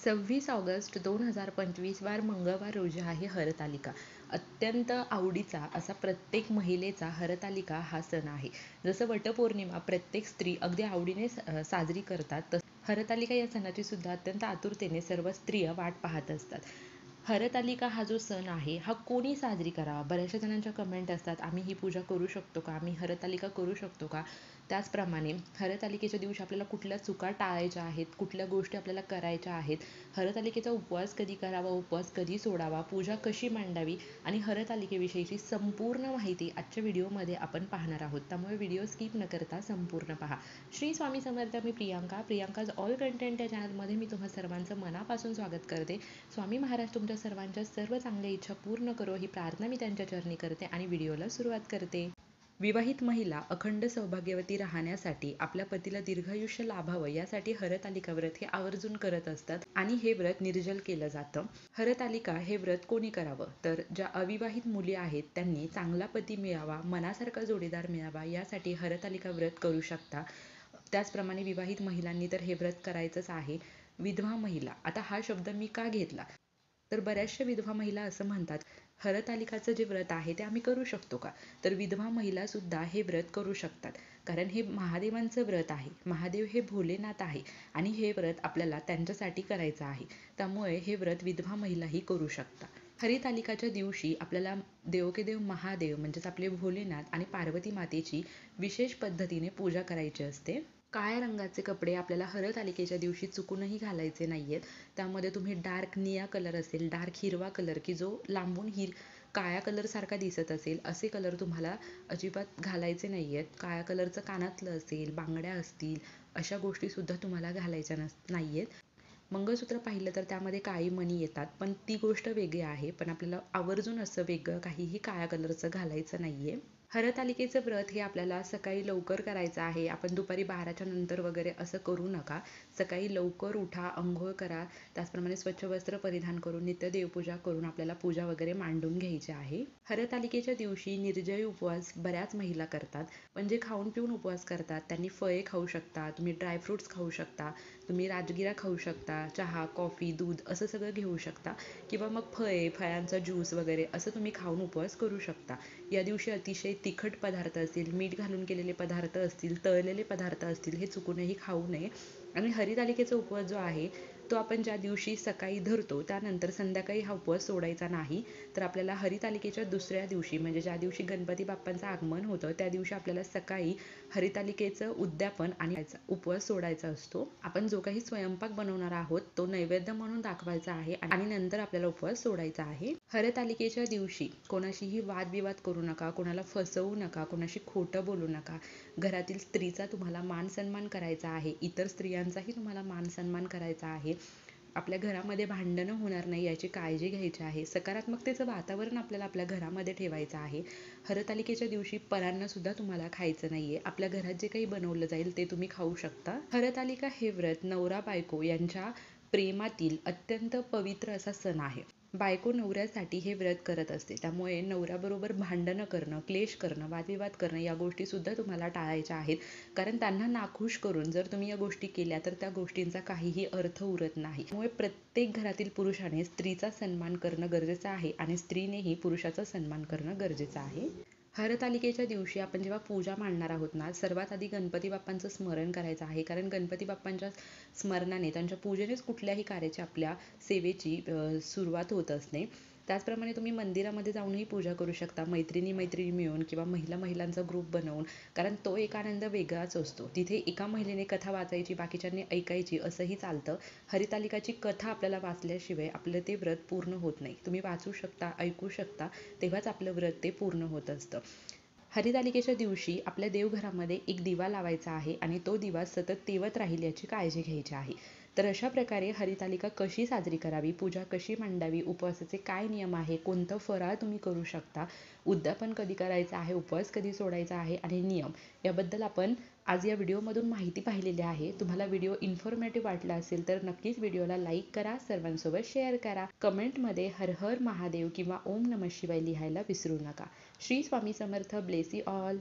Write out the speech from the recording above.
26 August 2025 वार मंगळवार रोजी आहे हरतालिका. अत्यंत आवडीचा असा प्रत्येक महिलेचा हरतालिका हा सण आहे. जसं वटपौर्णिमा प्रत्येक स्त्री अगदी आवडीने साजरी करतात, तसं हरतालिका या सणाची सुद्धा अत्यंत आतुरतेने सर्व स्त्रिया वाट पाहत असतात. हरतालिका हा जो सण आहे हा कोणी साजरी करावा? बऱ्याचशा जणांच्या कमेंट असतात, आम्ही ही पूजा करू शकतो का? आम्ही हरतालिका करू शकतो का? त्याचप्रमाणे हरतालिकेच्या दिवशी आपल्याला कुठल्या चुका टाळायच्या आहेत, कुठल्या गोष्टी आपल्याला करायच्या आहेत, हरतालिकेचा उपवास कधी करावा, उपवास कधी सोडावा, पूजा कशी मांडावी आणि हरतालिकेविषयीची संपूर्ण माहिती आजच्या व्हिडिओमध्ये आपण पाहणार आहोत. त्यामुळे व्हिडिओ स्किप न करता संपूर्ण पहा. श्री स्वामी समर्थ. मी प्रियांकाज ऑल कंटेंट या चॅनलमध्ये मी तुम्हा सर्वांचं मनापासून स्वागत करते. स्वामी महाराज तुमच्या सर्वांच्या सर्व चांगल्या इच्छा पूर्ण करो ही प्रार्थना मी त्यांच्या चरणी करते आणि व्हिडिओला सुरुवात करते. विवाहित महिला अखंड सौभाग्यवती राहण्यासाठी, आपल्या पतीला दीर्घायुष्य लाभावं यासाठी हरतालिका व्रत हे आवर्जून करत असतात आणि हे व्रत निर्जल केलं जातं. हरतालिका हे व्रत कोणी करावं? तर ज्या अविवाहित मुली आहेत त्यांनी चांगला पती मिळावा, मनासारखा जोडीदार मिळावा यासाठी हरतालिका व्रत करू शकता. त्याचप्रमाणे विवाहित महिलांनी तर हे व्रत करायचंच आहे. विधवा महिला, आता हा शब्द मी का घेतला तर बऱ्याचशा विधवा महिला असं म्हणतात, हरतालिकाचं जे व्रत आहे ते आम्ही करू शकतो का? तर विधवा महिला सुद्धा हे व्रत करू शकतात, कारण हे महादेवांचं व्रत आहे. महादेव हे भोलेनाथ आहे आणि हे व्रत आपल्याला त्यांच्यासाठी करायचं आहे. त्यामुळे हे व्रत विधवा महिलाही करू शकता. हरितालिकाच्या दिवशी आपल्याला देवोके महादेव म्हणजेच आपले भोलेनाथ आणि पार्वती मातेची विशेष पद्धतीने पूजा करायची असते. काळ्या रंगाचे कपडे आपल्याला हरतालिकेच्या दिवशी चुकूनही घालायचे नाहीयेत. त्यामध्ये तुम्ही डार्क निळा कलर असेल, डार्क हिरवा कलर की जो लांबून काळ्या कलर सारखा दिसत असेल, असे कलर तुम्हाला अजिबात घालायचे नाहीयेत. काळ्या कलरचं कानातलं असेल, बांगड्या असतील, अशा गोष्टी सुद्धा तुम्हाला घालायच्या नाहीयेत. मंगळसूत्र पाहिलं तर त्यामध्ये काळी मणी येतात, पण ती गोष्ट वेगळी आहे. पण आपल्याला आवर्जून असं वेगळं काहीही काळ्या कलरचं घालायचं नाहीये. हरतालिकेचं व्रत हे आपल्याला सकाळी लवकर करायचं आहे. आपण दुपारी 12च्या नंतर वगैरे असं करू नका. सकाळी लवकर उठा, अंघोळ करा, त्याचप्रमाणे स्वच्छ वस्त्र परिधान करून नित्य देवपूजा करून आपल्याला पूजा वगैरे मांडून घ्यायची आहे. हरतालिकेच्या दिवशी निर्जळी उपवास बऱ्याच महिला करतात, म्हणजे खाऊन पिऊन उपवास करतात. त्यांनी फळे खाऊ शकता, तुम्ही ड्रायफ्रुट्स खाऊ शकता, तुम्ही राजगिरा खाऊ शकता, चहा, कॉफी, दूध असं सगळं घेऊ शकता, किंवा मग फळांचा ज्यूस वगैरे असं तुम्ही खाऊन उपवास करू शकता. या दिवशी अतिशय तिखट पदार्थ असतील, मीठ घालून केलेले पदार्थ असतील, तळलेले पदार्थ असतील, हे चुकूनही खाऊ नये. आणि हरितालिकेचा उपवास जो आहे तो आपण ज्या दिवशी सकाळी धरतो त्यानंतर संध्याकाळी हा उपवास सोडायचा नाही. तर आपल्याला हरितालिकेच्या दुसऱ्या दिवशी, म्हणजे ज्या दिवशी गणपती बाप्पांचं आगमन होतं त्या दिवशी आपल्याला सकाळी हरितालिकेचं उद्यापन आणि उपवास सोडायचा असतो. आपण जो काही स्वयंपाक बनवणार आहोत तो नैवेद्य म्हणून दाखवायचा आहे आणि नंतर आपल्याला उपवास सोडायचा आहे. हरतालिकेच्या दिवशी कोणाशीही वादविवाद करू नका, कोणाला फसवू नका, कोणाशी खोटं बोलू नका. घरातील स्त्रीचा तुम्हाला मान सन्मान करायचा आहे, इतर स्त्रियांचाही तुम्हाला मान सन्मान करायचा आहे. आपल्या घरामध्ये भांडणं होणार नाही याची काळजी घ्यायची आहे. सकारात्मकतेचं वातावरण आपल्याला आपल्या घरामध्ये ठेवायचं आहे. हरतालिकेच्या दिवशी परान्न सुद्धा तुम्हाला खायचं नाहीये. आपल्या घरात जे काही बनवलं जाईल ते तुम्ही खाऊ शकता. हरतालिका हे व्रत नवरा बायको यांच्या प्रेमातील अत्यंत पवित्र असा सण आहे. बायको नवऱ्यासाठी हे व्रत करत असते, त्यामुळे नवऱ्याबरोबर भांडणं करणं, क्लेश करणं, वादविवाद करणं या गोष्टी सुद्धा तुम्हाला टाळायच्या आहेत. कारण त्यांना नाखुश करून जर तुम्ही या गोष्टी केल्या तर त्या गोष्टींचा काहीही अर्थ उरत नाही. त्यामुळे प्रत्येक घरातील पुरुषाने स्त्रीचा सन्मान करणं गरजेचं आहे आणि स्त्रीनेही पुरुषाचा सन्मान करणं गरजेचं आहे. हरतालिकेच्या दिवशी आपण जेव्हा पूजा मांडणार आहोत ना, सर्वात आधी गणपती बाप्पांचं स्मरण करायचं आहे. कारण गणपती बाप्पांच्या स्मरणाने, त्यांच्या पूजेनेच कुठल्याही कार्याची, आपल्या सेवेची सुरुवात होत असते. त्याचप्रमाणे तुम्ही मंदिरामध्ये जाऊनही पूजा करू शकता, मैत्रिणी मिळून किंवा महिलांचा ग्रुप बनवून. कारण तो एक आनंद वेगळाच असतो. तिथे एका महिलेने कथा वाचायची, बाकीच्यांनी ऐकायची असंही चालतं. हरितालिकाची कथा आपल्याला वाचल्याशिवाय आपलं ते व्रत पूर्ण होत नाही. तुम्ही वाचू शकता, ऐकू शकता, तेव्हाच आपलं व्रत ते पूर्ण होत असतं. हरितालिकेच्या दिवशी आपल्या देवघरामध्ये एक दिवा लावायचा आहे आणि तो दिवा सतत तेवत राहील याची काळजी घ्यायची आहे. तर अशा प्रकारे हरितालिका कशी साजरी करावी, पूजा कशी मांडावी, उपवासाचे काय नियम आहे, कोणतं फराळ तुम्ही करू शकता, उद्यापन कधी करायचं आहे, उपवास कधी सोडायचा आहे आणि नियम याबद्दल आपण आज या व्हिडिओमधून माहिती पाहिलेली आहे. तुम्हाला व्हिडिओ इन्फॉर्मेटिव्ह वाटला असेल तर नक्कीच व्हिडिओला लाईक करा, सर्वांसोबत शेअर करा. कमेंटमध्ये हर हर महादेव किंवा ओम नमः शिवाय लिहायला विसरू नका. Shri Swami Samarth. Bless you all.